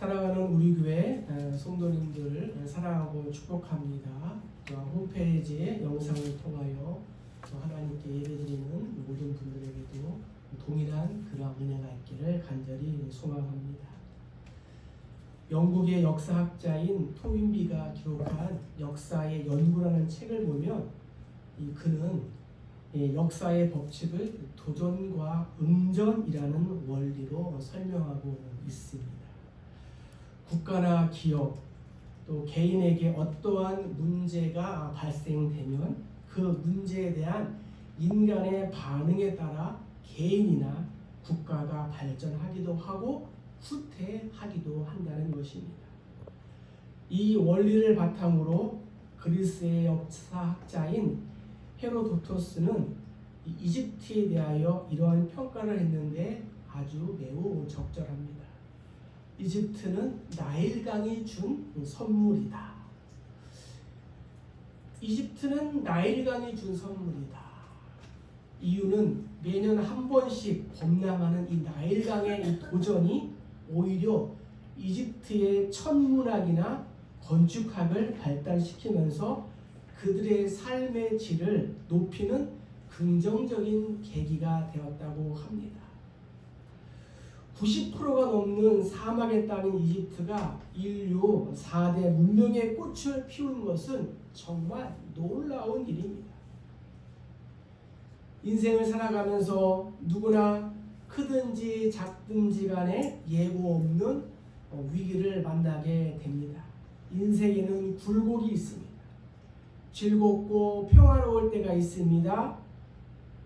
사랑하는 우리 교회 성도님들 사랑하고 축복합니다. 홈페이지 영상을 통하여 하나님께 예배드리는 모든 분들에게도 동일한 그러한 은혜가 있기를 간절히 소망합니다. 영국의 역사학자인 토윈비가 기록한 역사의 연구라는 책을 보면 그는 역사의 법칙을 도전과 응전이라는 원리로 설명하고 있습니다. 국가나 기업 또 개인에게 어떠한 문제가 발생되면 그 문제에 대한 인간의 반응에 따라 개인이나 국가가 발전하기도 하고 후퇴하기도 한다는 것입니다. 이 원리를 바탕으로 그리스의 역사학자인 헤로도토스는 이집트에 대하여 이러한 평가를 했는데 아주 매우 적절합니다. 이집트는 나일강이 준 선물이다. 이집트는 나일강이 준 선물이다. 이유는 매년 한 번씩 범람하는 이 나일강의 이 도전이 오히려 이집트의 천문학이나 건축학을 발달시키면서 그들의 삶의 질을 높이는 긍정적인 계기가 되었다고 합니다. 90%가 넘는 사막의 땅인 이집트가 인류 4대 문명의 꽃을 피운 것은 정말 놀라운 일입니다. 인생을 살아가면서 누구나 크든지 작든지 간에 예고 없는 위기를 만나게 됩니다. 인생에는 굴곡이 있습니다. 즐겁고 평화로울 때가 있습니다.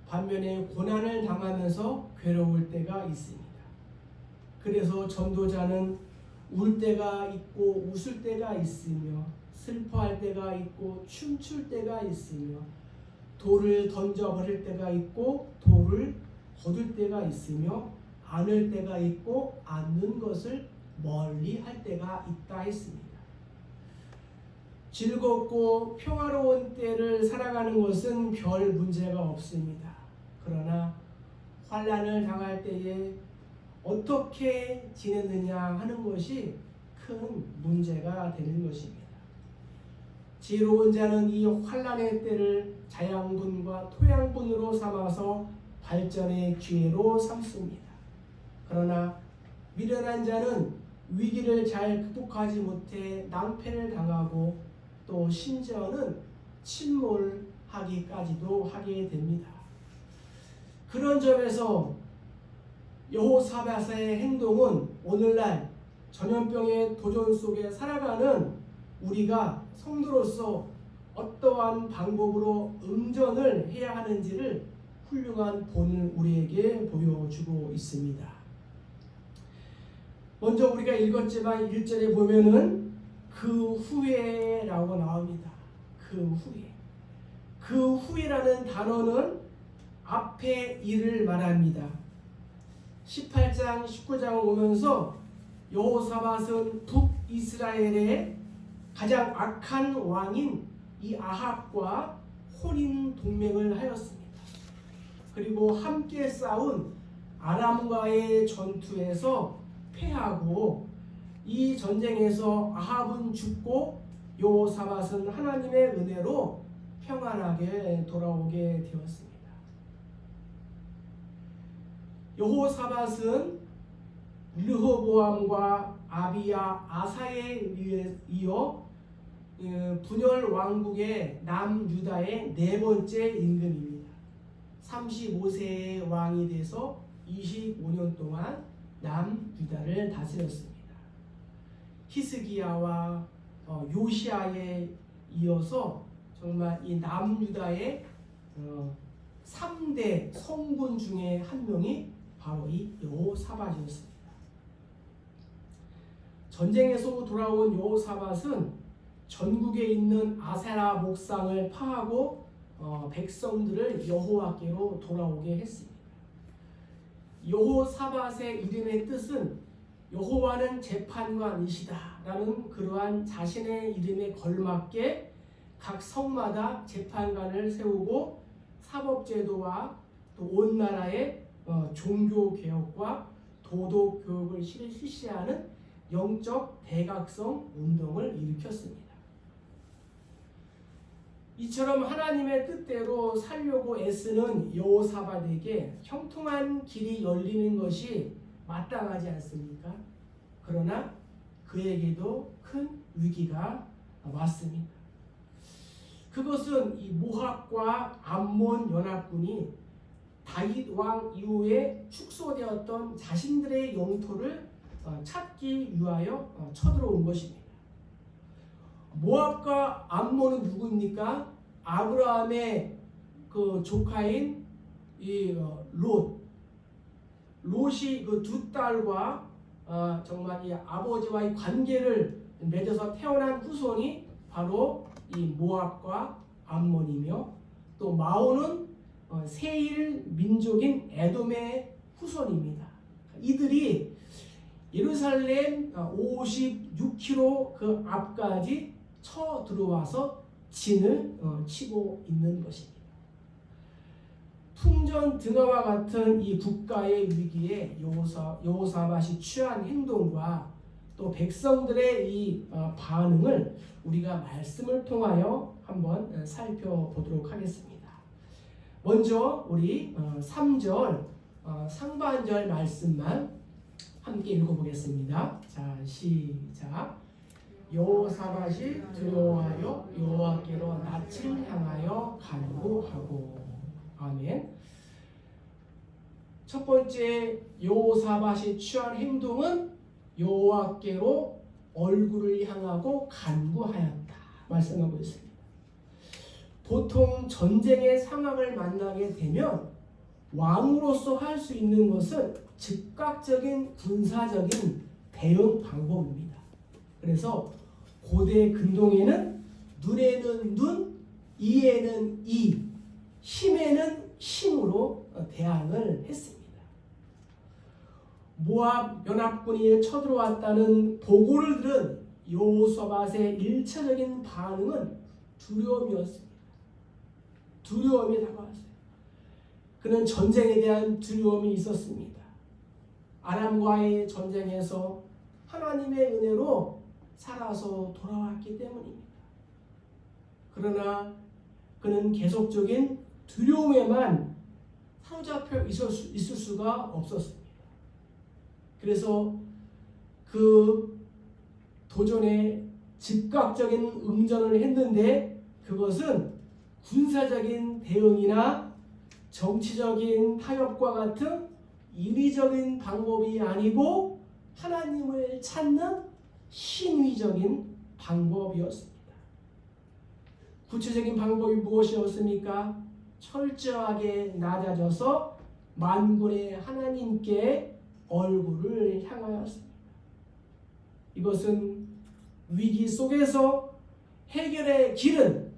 반면에 고난을 당하면서 괴로울 때가 있습니다. 그래서 전도자는 울 때가 있고 웃을 때가 있으며 슬퍼할 때가 있고 춤출 때가 있으며 돌을 던져버릴 때가 있고 돌을 거둘 때가 있으며 안을 때가 있고 안는 것을 멀리 할 때가 있다 했습니다. 즐겁고 평화로운 때를 살아가는 것은 별 문제가 없습니다. 그러나 환난을 당할 때에 어떻게 지내느냐 하는 것이 큰 문제가 되는 것입니다. 지혜로운 자는 이 환난의 때를 자양분과 토양분으로 삼아서 발전의 기회로 삼습니다. 그러나 미련한 자는 위기를 잘 극복하지 못해 낭패를 당하고 또 심지어는 침몰하기까지도 하게 됩니다. 그런 점에서 여호사밧의 행동은 오늘날 전염병의 도전 속에 살아가는 우리가 성도로서 어떠한 방법으로 응전을 해야 하는지를 훌륭한 본을 우리에게 보여주고 있습니다. 먼저 우리가 읽었지만 1절에 보면은 그 후에라고 나옵니다. 그 후에. 그 후에라는 단어는 앞에 일을 말합니다. 18장, 19장을 보면서 여호사밧은 북이스라엘의 가장 악한 왕인 이 아합과 혼인 동맹을 하였습니다. 그리고 함께 싸운 아람과의 전투에서 패하고 이 전쟁에서 아합은 죽고 여호사밧은 하나님의 은혜로 평안하게 돌아오게 되었습니다. 여호사밧은 르호보암과 아비야, 아사에 이어 분열 왕국의 남유다의 네 번째 임금입니다. 35세의 왕이 돼서 25년 동안 남유다를 다스렸습니다. 히스기야와 요시야에 이어서 정말 이 남유다의 3대 성군 중에 한 명이 바로 이 여호사밧이었습니다. 전쟁에서 돌아온 여호사밧은 전국에 있는 아세라 목상을 파하고 백성들을 여호와께로 돌아오게 했습니다. 여호사밧의 이름의 뜻은 여호와는 재판관이시다 라는 그러한 자신의 이름에 걸맞게 각 성마다 재판관을 세우고 사법제도와 또 온 나라의 종교개혁과 도덕교육을 실시하는 영적 대각성 운동을 일으켰습니다. 이처럼 하나님의 뜻대로 살려고 애쓰는 여호사밧에게 형통한 길이 열리는 것이 마땅하지 않습니까? 그러나 그에게도 큰 위기가 왔습니다. 그것은 이 모압과 암몬 연합군이 다윗 왕 이후에 축소되었던 자신들의 영토를 찾기 위하여 쳐들어온 것입니다. 모압과 암몬은 누구입니까? 아브라함의 그 조카인 이 롯이 그 두 딸과 정말 이 아버지와의 관계를 맺어서 태어난 후손이 바로 이 모압과 암몬이며, 또 마오는 세일 민족인 에돔의 후손입니다. 이들이 예루살렘 56km 그 앞까지 쳐 들어와서 진을 치고 있는 것입니다. 풍전등화와 같은 이 국가의 위기에 여호사밧이 취한 행동과 또 백성들의 이 반응을 우리가 말씀을 통하여 한번 살펴보도록 하겠습니다. 먼저 우리 3절 상반절 말씀만 함께 읽어보겠습니다. 자, 시작. 여호사밧이 두려워하여 여호와께로 낯을 향하여 간구하고. 아멘. 첫 번째 여호사밧이 취한 행동은 여호와께로 얼굴을 향하고 간구하였다 말씀하고 있습니다. 보통 전쟁의 상황을 만나게 되면 왕으로서 할 수 있는 것은 즉각적인 군사적인 대응 방법입니다. 그래서 고대 근동에는 눈에는 눈, 이에는 이, 힘에는 힘으로 대항을 했습니다. 모압 연합군이 쳐들어왔다는 보고를 들은 여호사밧의 일차적인 반응은 두려움이었습니다. 두려움이 다가왔어요. 그는 전쟁에 대한 두려움이 있었습니다. 아람과의 전쟁에서 하나님의 은혜로 살아서 돌아왔기 때문입니다. 그러나 그는 계속적인 두려움에만 사로잡혀 있을 수가 없었습니다. 그래서 그 도전에 즉각적인 응전을 했는데 그것은 군사적인 대응이나 정치적인 타협과 같은 인위적인 방법이 아니고 하나님을 찾는 신위적인 방법이었습니다. 구체적인 방법이 무엇이었습니까? 철저하게 낮아져서 만군의 하나님께 얼굴을 향하였습니다. 이것은 위기 속에서 해결의 길은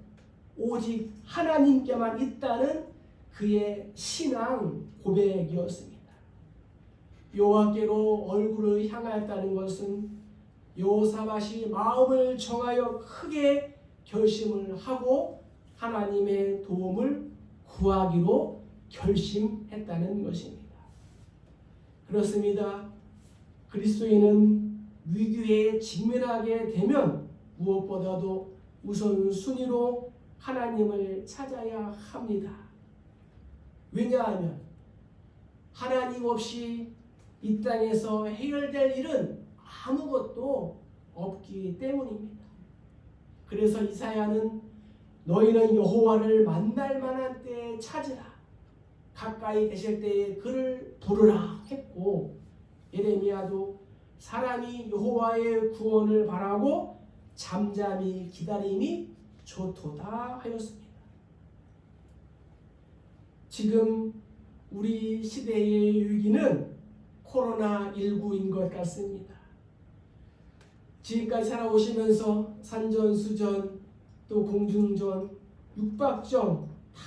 오직 하나님께만 있다는 그의 신앙 고백이었습니다. 여호와께로 얼굴을 향하였다는 것은 여호사밧이 마음을 정하여 크게 결심을 하고 하나님의 도움을 구하기로 결심했다는 것입니다. 그렇습니다. 그리스도인은 위기에 직면하게 되면 무엇보다도 우선순위로 하나님을 찾아야 합니다. 왜냐하면 하나님 없이 이 땅에서 해결될 일은 아무것도 없기 때문입니다. 그래서 이사야는 너희는 여호와를 만날 만한 때에 찾으라, 가까이 계실 때에 그를 부르라 했고, 예레미야도 사람이 여호와의 구원을 바라고 잠잠히 기다림이 좋도다 하였습니다. 지금 우리 시대의 위기는 코로나19인 것 같습니다. 지금까지 살아오시면서 산전수전, 또 공중전, 육박전 다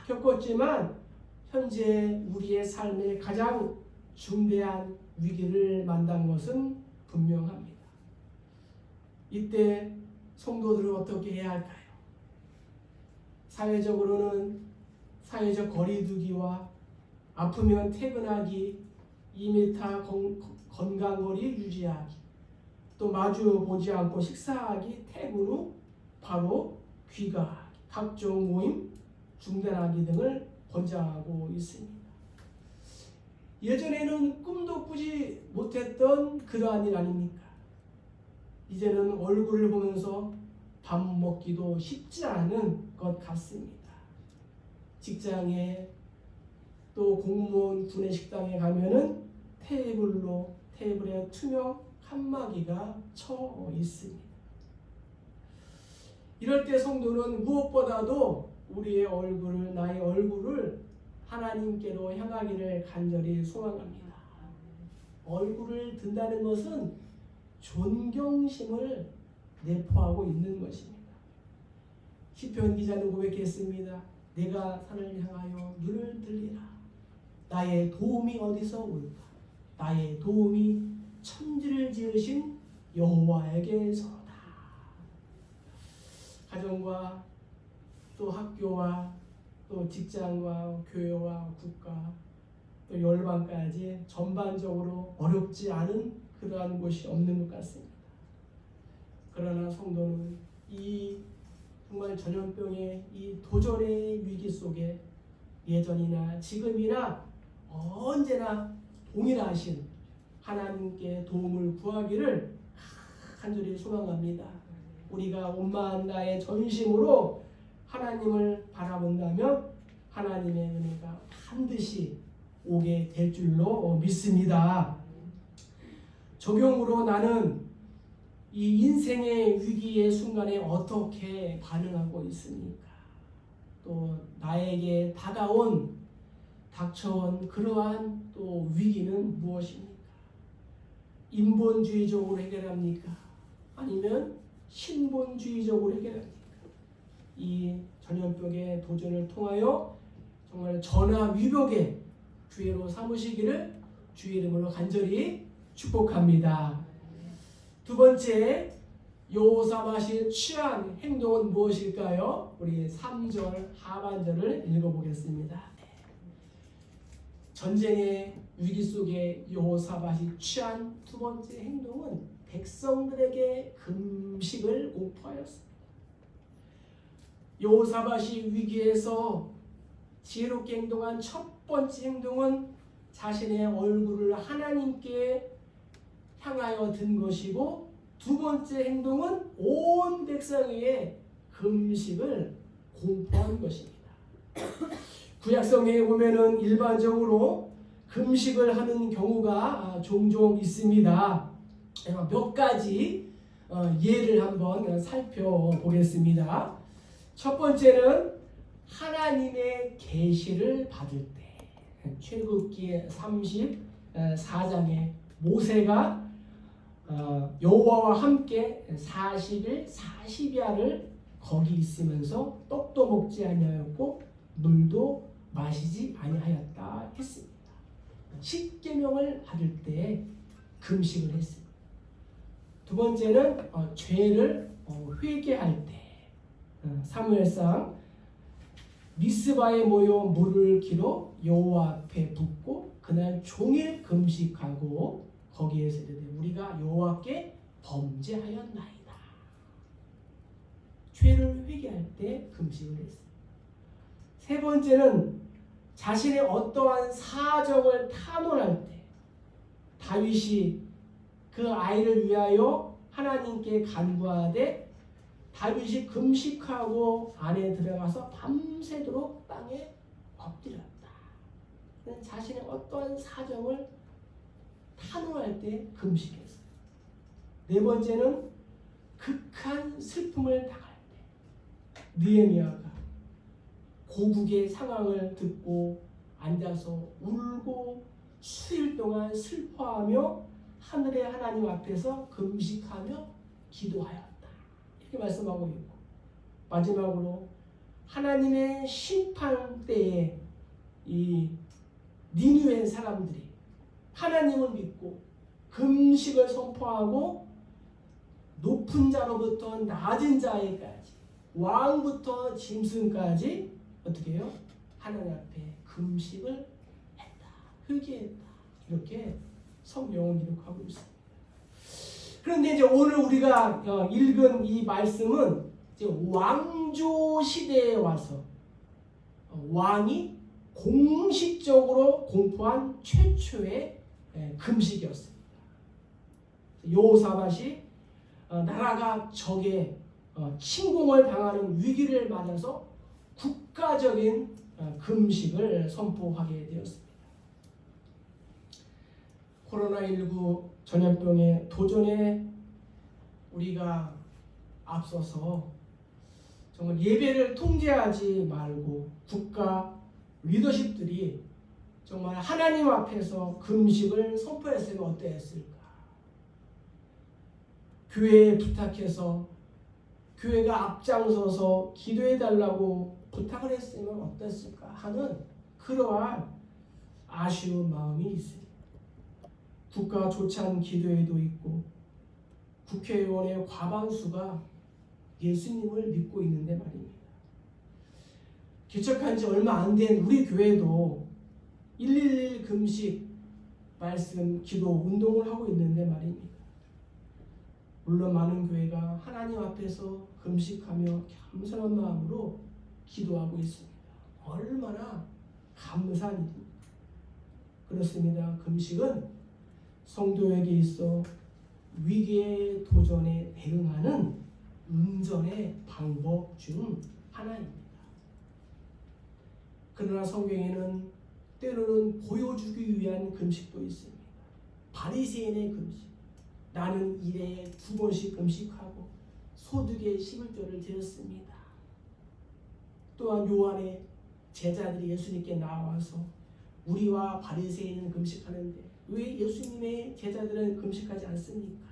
겪었지만 현재 우리의 삶에 가장 중대한 위기를 만난 것은 분명합니다. 이때 성도들은 어떻게 해야 할까요? 사회적으로는 사회적 거리두기와 아프면 퇴근하기, 2m 건강거리 유지하기, 또 마주 보지 않고 식사하기 퇴근 후 바로 귀가 각종 모임 중단하기 등을 권장하고 있습니다. 예전에는 꿈도 꾸지 못했던 그러한 일 아닙니까? 이제는 얼굴을 보면서 밥 먹기도 쉽지 않은 것 같습니다. 직장에 또 공무원 구내식당에 가면은 테이블에 투명 칸막이가 쳐 있습니다. 이럴 때 성도는 무엇보다도 나의 얼굴을 하나님께로 향하기를 간절히 소망합니다. 얼굴을 든다는 것은 존경심을 내포하고 있는 것입니다. 시편 기자는 고백했습니다. 내가 산을 향하여 눈을 들리라. 나의 도움이 어디서 올까? 나의 도움이 천지를 지으신 여호와에게서다. 가정과 또 학교와 또 직장과 교회와 국가 또 열방까지 전반적으로 어렵지 않은 그러한 곳이 없는 것 같습니다. 그러나 성도는 이 정말 전염병의 이 도전의 위기 속에 예전이나 지금이나 언제나 동일하신 하나님께 도움을 구하기를 간절히 소망합니다. 우리가 온마음 나의 전심으로 하나님을 바라본다면 하나님의 은혜가 반드시 오게 될 줄로 믿습니다. 적용으로 나는 이 인생의 위기의 순간에 어떻게 반응하고 있습니까? 또 나에게 닥쳐온 그러한 또 위기는 무엇입니까? 인본주의적으로 해결합니까? 아니면 신본주의적으로 해결합니까? 이 전염병의 도전을 통하여 정말 전화위복의 기회로 삼으시기를 주의 이름으로 간절히 축복합니다. 두 번째, 여호사밧이 취한 행동은 무엇일까요? 우리 3절 하반절을 읽어보겠습니다. 전쟁의 위기 속에 여호사밧이 취한 두 번째 행동은 백성들에게 금식을 공포하였습니다. 여호사밧이 위기에서 지혜롭게 행동한 첫 번째 행동은 자신의 얼굴을 하나님께 향하여 든 것이고, 두 번째 행동은 온 백성에게 금식을 공포한 것입니다. 구약성경에 보면은 일반적으로 금식을 하는 경우가 종종 있습니다. 몇 가지 예를 한번 살펴보겠습니다. 첫 번째는 하나님의 계시를 받을 때, 출애굽기 34장에 모세가 여호와와 함께 40일 40야를 거기 있으면서 떡도 먹지 아니하였고 물도 마시지 아니하였다 했습니다. 십계명을 받을 때 금식을 했습니다. 두 번째는 죄를 회개할 때, 사무엘상 미스바에 모여 물을 길어 여호와 앞에 붓고 그날 종일 금식하고 거기에서 이르되 우리가 여호와께 범죄하였나이다. 죄를 회개할 때 금식을 했습니다. 세 번째는 자신의 어떠한 사정을 탄원할 때, 다윗이 그 아이를 위하여 하나님께 간구하되 다윗이 금식하고 안에 들어가서 밤새도록 땅에 엎드렸다. 자신의 어떠한 사정을 탄원할 때 금식했어요. 네 번째는 극한 슬픔을 당할 때, 느헤미야가 고국의 상황을 듣고 앉아서 울고 수일 동안 슬퍼하며 하늘의 하나님 앞에서 금식하며 기도하였다. 이렇게 말씀하고 있고, 마지막으로 하나님의 심판 때에 이 니느웨 사람들이 하나님을 믿고 금식을 선포하고 높은 자로부터 낮은 자에까지, 왕부터 짐승까지 어떻게 해요? 하나님 앞에 금식을 했다, 회개했다, 이렇게 성경은 기록하고 있습니다. 그런데 이제 오늘 우리가 읽은 이 말씀은 이제 왕조 시대에 와서 왕이 공식적으로 공포한 최초의 금식이었습니다. 여호사밧이 나라가 적의 침공을 당하는 위기를 맞아서 국가적인 금식을 선포하게 되었습니다. 코로나19 전염병의 도전에 우리가 앞서서 정말 예배를 통제하지 말고 국가 리더십들이 정말 하나님 앞에서 금식을 선포했으면 어땠을까? 교회에 부탁해서 교회가 앞장서서 기도해달라고 부탁을 했으면 어땠을까 하는 그러한 아쉬운 마음이 있습니다. 국가 조찬 기도회도 있고 국회의원의 과반수가 예수님을 믿고 있는데 말입니다. 개척한 지 얼마 안 된 우리 교회도 111 금식 말씀 기도 운동을 하고 있는데 말입니다. 물론 많은 교회가 하나님 앞에서 금식하며 겸손한 마음으로 기도하고 있습니다. 얼마나 감사한 일입니다. 그렇습니다. 금식은 성도에게 있어 위기의 도전에 대응하는 은전의 방법 중 하나입니다. 그러나 성경에는 때로는 보여주기 위한 금식도 있습니다. 바리새인의 금식. 나는 일에 2번씩 금식하고 소득의 11조를 드렸습니다. 또한 요한의 제자들이 예수님께 나와서 우리와 바리새인은 금식하는데 왜 예수님의 제자들은 금식하지 않습니까?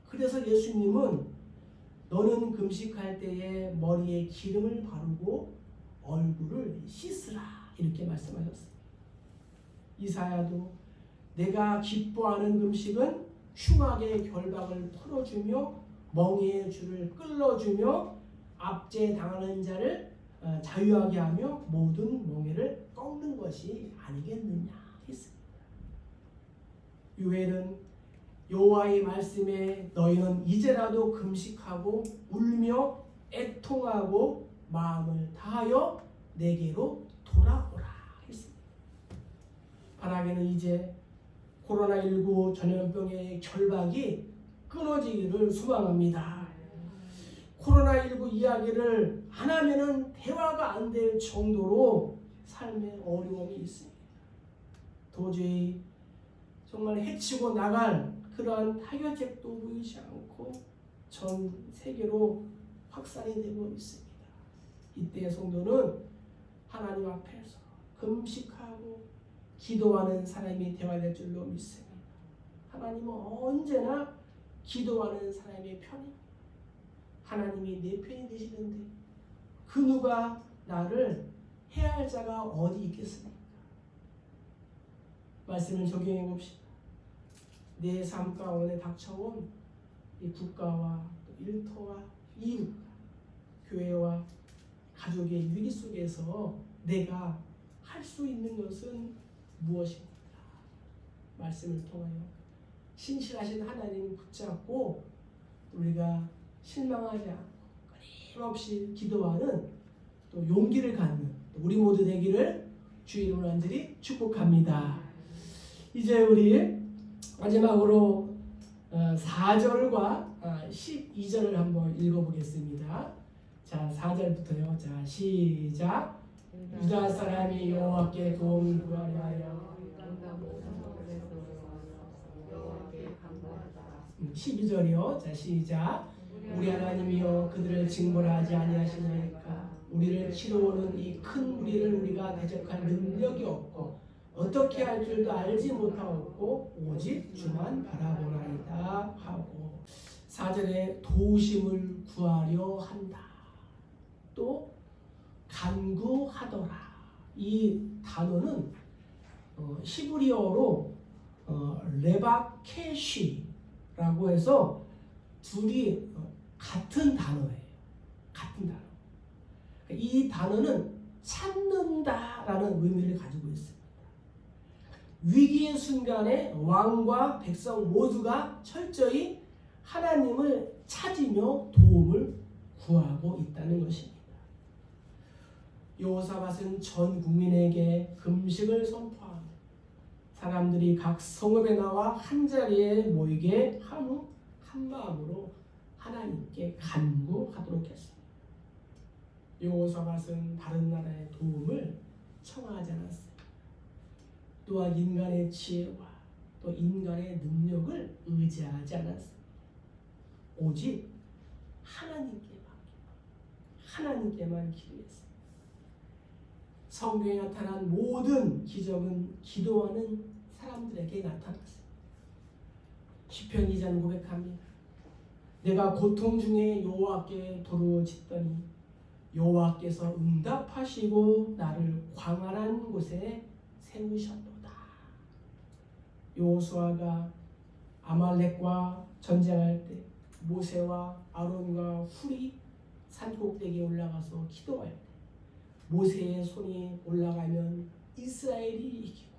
그래서 예수님은 너는 금식할 때에 머리에 기름을 바르고 얼굴을 씻으라 이렇게 말씀하셨습니다. 이사야도 내가 기뻐하는 금식은 흉악의 결박을 풀어주며 멍에의 줄을 끌어주며 압제 당하는 자를 자유하게 하며 모든 멍에를 꺾는 것이 아니겠느냐 했습니다. 요엘은 여호와의 말씀에 너희는 이제라도 금식하고 울며 애통하고 마음을 다하여 내게로 돌아오라 했습니다. 바라기는 이제 코로나19 전염병의 결박이 끊어지기를 소망합니다. 코로나19 이야기를 안 하면은 대화가 안 될 정도로 삶에 어려움이 있습니다. 도저히 정말 해치고 나갈 그러한 타결책도 보이지 않고 전 세계로 확산이 되고 있습니다. 이때 성도는 하나님 앞에서 금식하고 기도하는 사람이 되어야 될 줄로 믿습니다. 하나님은 언제나 기도하는 사람의 편입니다. 하나님이 내 편이 되시는데 그 누가 나를 해야 할 자가 어디 있겠습니까? 말씀을 적용해 봅시다. 내 삶 가운데 닥쳐온 이 국가와 일터와 이웃, 교회와 가족의 위기 속에서 내가 할 수 있는 것은 무엇입니까? 말씀을 통하여 신실하신 하나님을 붙잡고 우리가 실망하지 않고 끊임없이 기도하는 또 용기를 갖는 우리 모두 되기를 주의 이름으로 간절히 축복합니다. 이제 우리 마지막으로 4절과 12절을 한번 읽어보겠습니다. 자, 4절부터요. 자, 시작. 유다 사람이 여호와께 도움을 구하려 하여 12절이요. 자, 시작. 우리 하나님이여 그들을 징벌하지 아니하시나이까. 우리를 치러오는 이 큰 무리를 우리가 대적할 능력이 없고 어떻게 할 줄도 알지 못하고 오직 주만 바라보나이다 하고 4절에 도우심을 구하려 한다. 또 간구하더라. 이 단어는 히브리어로 레바케시라고 해서 둘이 같은 단어예요. 같은 단어. 이 단어는 찾는다라는 의미를 가지고 있습니다. 위기의 순간에 왕과 백성 모두가 철저히 하나님을 찾으며 도움을 구하고 있다는 것입니다. 여호사밧은 전 국민에게 금식을 선포하며 사람들이 각 성읍에 나와 한자리에 모이게 한 후 한마음으로 하나님께 간구하도록 했습니다. 여호사밧은 다른 나라의 도움을 청하지 않았어요. 또한 인간의 지혜와 또 인간의 능력을 의지하지 않았습니다. 오직 하나님께만 기도했습니다. 성경에 나타난 모든 기적은 기도하는 사람들에게 나타났습니다. 시편 2장 고백합니다. 내가 고통 중에 여호와께 부르짖더니 여호와께서 응답하시고 나를 광활한 곳에 세우셨도다. 여호수아가 아말렉과 전쟁할 때 모세와 아론과 훌이 산꼭대기에 올라가서 기도할 때 모세의 손이 올라가면 이스라엘이 이기고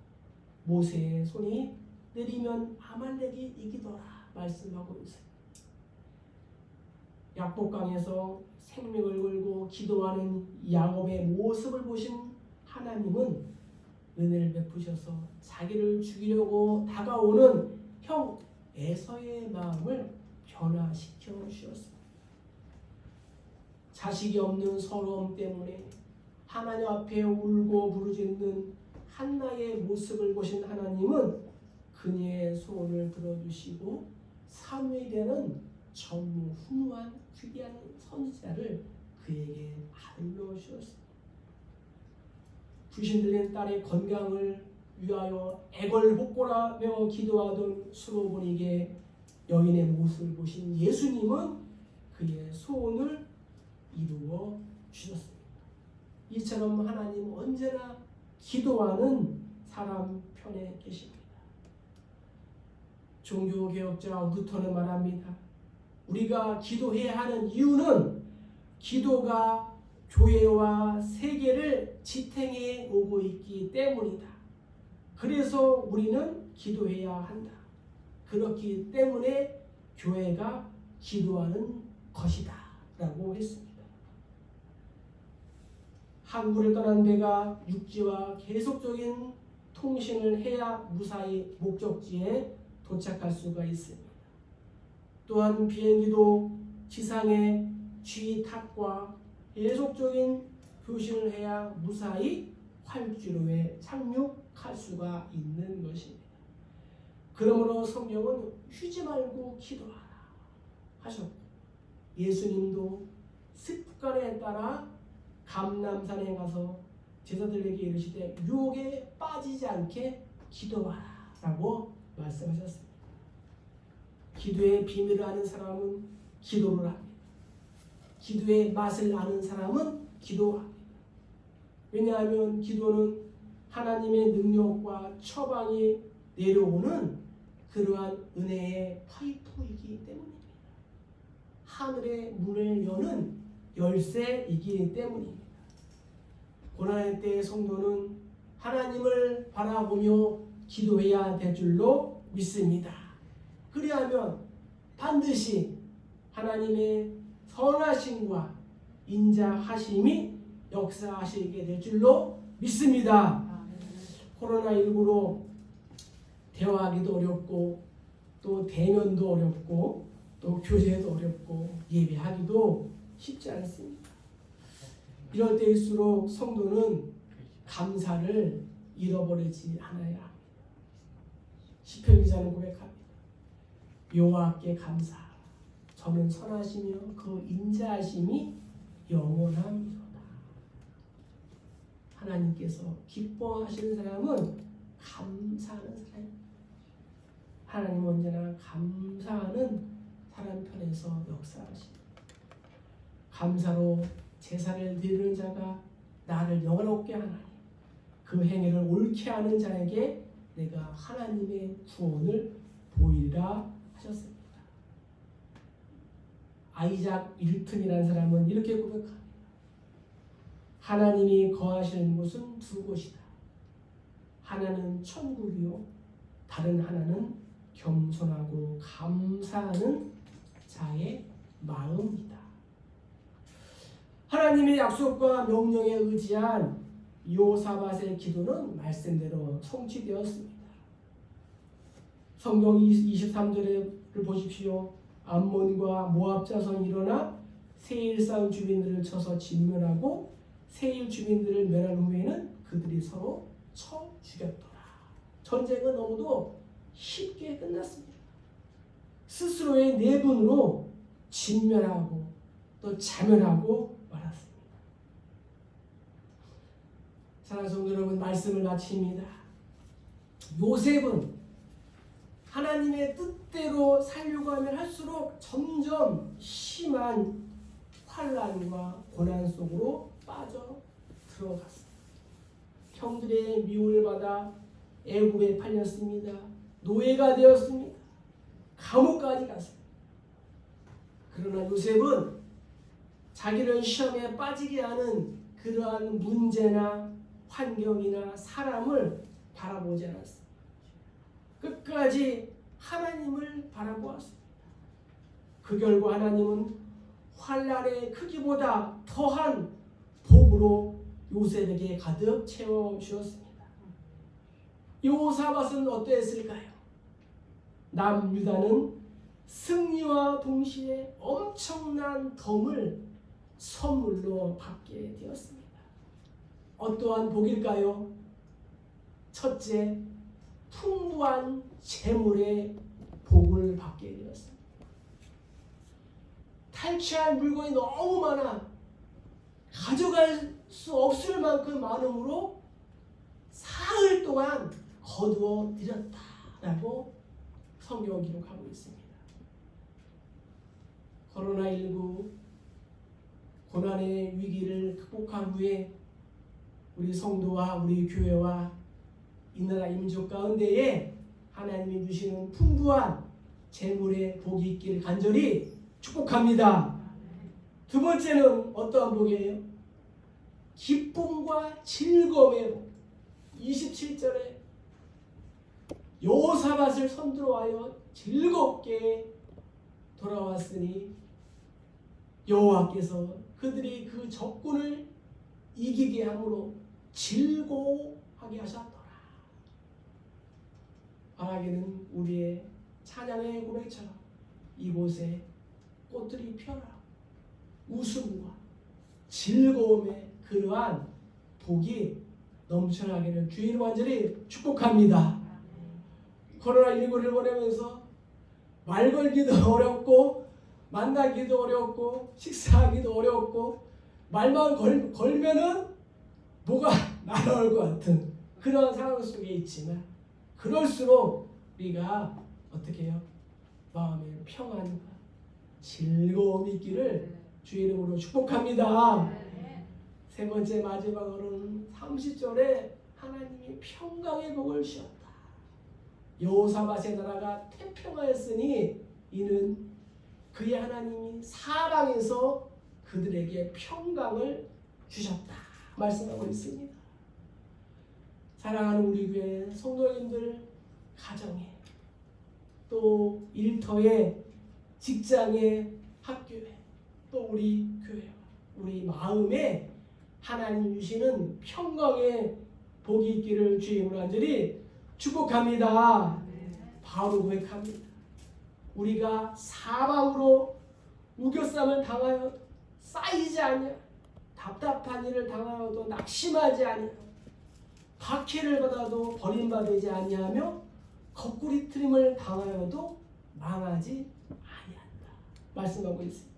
모세의 손이 내리면 아말렉이 이기더라 말씀하고 있어요. 약복강에서 생명을 걸고 기도하는 야곱의 모습을 보신 하나님은 은혜를 베푸셔서 자기를 죽이려고 다가오는 형 에서의 마음을 변화시켜 주셨습니다. 자식이 없는 서러움 때문에 하나님 앞에 울고 부르짖는 한나의 모습을 보신 하나님은 그녀의 소원을 들어주시고 사무엘에는 전무후무한 귀한 선지자를 그에게 아들로 주셨습니다. 귀신 들린 딸의 건강을 위하여 애걸복걸하며 기도하던 수로보니게 여인의 모습을 보신 예수님은 그의 소원을 이루어 주셨습니다. 이처럼 하나님은 언제나 기도하는 사람 편에 계십니다. 종교개혁자 루터는 말합니다. 우리가 기도해야 하는 이유는 기도가 교회와 세계를 지탱해 오고 있기 때문이다. 그래서 우리는 기도해야 한다. 그렇기 때문에 교회가 기도하는 것이다 라고 했습니다. 항구를 떠난 배가 육지와 계속적인 통신을 해야 무사히 목적지에 도착할 수가 있습니다. 또한 비행기도 지상의 G탑과 계속적인 교신을 해야 무사히 활주로에 착륙할 수가 있는 것입니다. 그러므로 성경은 쉬지 말고 기도하라 하셨고 예수님도 습관에 따라 감람산에 가서 제자들에게 이르시되 유혹에 빠지지 않게 기도하라 라고 말씀하셨습니다. 기도의 비밀을 아는 사람은 기도를 합니다. 기도의 맛을 아는 사람은 기도합니다. 왜냐하면 기도는 하나님의 능력과 처방이 내려오는 그러한 은혜의 파이프이기 때문입니다. 하늘의 문을 여는 열쇠이기 때문입니다. 고난의 때의 성도는 하나님을 바라보며 기도해야 될 줄로 믿습니다. 그리하면 반드시 하나님의 선하심과 인자하심이 역사하시게 될 줄로 믿습니다. 코로나19로 대화하기도 어렵고 또 대면도 어렵고 또 교제도 어렵고 예배하기도 쉽지 않습니다. 이럴 때일수록 성도는 감사를 잃어버리지 않아야 합니다. 시편 기자는 고백합니다. 여호와께 감사하라. 저는 선하시며 그 인자하심이 영원합니다. 하나님께서 기뻐하시는 사람은 감사하는 사람입니다. 하나님은 언제나 감사하는 사람 편에서 역사하십니다. 감사로 제사를 드리는 자가 나를 영화롭게 하나니 그 행위를 옳게 하는 자에게 내가 하나님의 구원을 보이리라 하셨습니다. 아이작 밀튼이라는 사람은 이렇게 고백합니다. 하나님이 거하시는 곳은 두 곳이다. 하나는 천국이요 다른 하나는 겸손하고 감사하는 자의 마음이다. 하나님의 약속과 명령에 의지한 여호사밧의 기도는 말씀대로 성취되었습니다. 성경 23절을 보십시오. 암몬과 모압 자손이 일어나 세일 쌓은 주민들을 쳐서 진멸하고 세일 주민들을 멸한 후에는 그들이 서로 쳐 죽였더라. 전쟁은 너무도 쉽게 끝났습니다. 스스로의 내분으로 진멸하고 또 자멸하고 말았습니다. 사랑하는 성도 여러분, 말씀을 마칩니다. 요셉은 하나님의 뜻대로 살려고 하면 할수록 점점 심한 환난과 고난 속으로 빠져 들어갔습니다. 형들의 미움을 받아 애굽에 팔렸습니다. 노예가 되었습니다. 감옥까지 갔습니다. 그러나 요셉은 자기를 시험에 빠지게 하는 그러한 문제나 환경이나 사람을 바라보지 않았습니다. 끝까지 하나님을 바라보았습니다. 그 결과 하나님은 환난의 크기보다 더한 복으로 요셉에게 가득 채워주었습니다. 여호사밧은 어떠했을까요? 남유다는 승리와 동시에 엄청난 덤을 선물로 받게 되었습니다. 어떠한 복일까요? 첫째, 풍부한 재물의 복을 받게 되었습니다. 탈취할 물건이 너무 많아 가져갈 수 없을 만큼 많음으로 사흘 동안 거두어 들였다라고 성경은 기록하고 있습니다. 코로나19 고난의 위기를 극복한 후에 우리 성도와 우리 교회와 이 나라 민족 가운데에 하나님이 주시는 풍부한 재물의 복이 있기를 간절히 축복합니다. 두 번째는 어떠한 복이에요? 기쁨과 즐거움의 복. 27절에 여호사밧을 선두로하여 즐겁게 돌아왔으니 여호와께서 그들이 그 적군을 이기게 함으로 즐거워하게 하셨더라. 바라기는 우리의 찬양의 고백처럼 이곳에 꽃들이 피어나 웃음과 즐거움의 그러한 복이 넘쳐나기를 주의 완전히 축복합니다. 코로나19를 보내면서 말 걸기도 어렵고 만나기도 어렵고 식사하기도 어렵고 말만 걸면은 뭐가 날아올 것 같은 그런 상황 속에 있지만 그럴수록 우리가 어떻게 해요? 마음의 평안과 즐거움이 있기를 주의 이름으로 축복합니다. 세 번째 마지막으로는 30절에 하나님이 평강의 복을 주셨다. 여호사밧의 나라가 태평하였으니 이는 그의 하나님이 사방에서 그들에게 평강을 주셨다 말씀하고 있습니다. 사랑하는 우리 교회 성도님들, 가정에 또 일터에 직장에 학교에 또 우리 교회와 우리 마음에 하나님 주시는 평강의 복이 있기를 주님으로 간절히 축복합니다. 바로 고백합니다. 우리가 사방으로 우겨쌈을 당하여 쌓이지 아니하 답답한 일을 당하여도 낙심하지 아니하 박해를 받아도 버림받지 아니하며 거꾸리트림을 당하여도 망하지 아니한다 말씀하고 있습니다.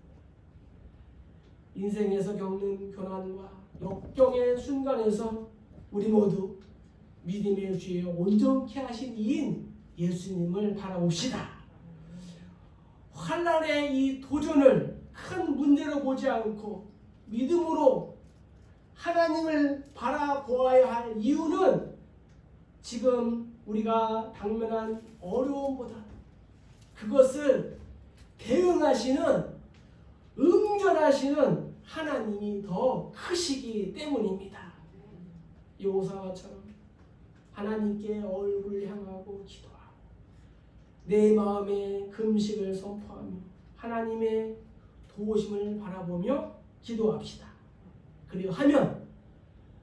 인생에서 겪는 고난과 역경의 순간에서 우리 모두 믿음의 주에 온전케 하신 이인 예수님을 바라봅시다. 환난의 이 도전을 큰 문제로 보지 않고 믿음으로 하나님을 바라보아야 할 이유는 지금 우리가 당면한 어려움보다 그것을 대응하시는 응전하시는 하나님이 더 크시기 때문입니다. 여호사밧처럼 하나님께 얼굴을 향하고 기도하고 내 마음에 금식을 선포하며 하나님의 도우심을 바라보며 기도합시다. 그리고 하면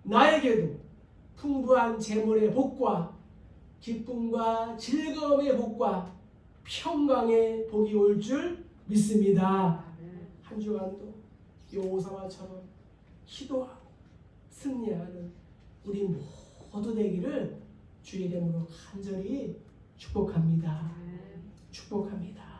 나에게도 풍부한 재물의 복과 기쁨과 즐거움의 복과 평강의 복이 올 줄 믿습니다. 한 주간도 여호사와처럼 기도하고 승리하는 우리 모두 되기를 주의 이름으로 간절히 축복합니다. 축복합니다.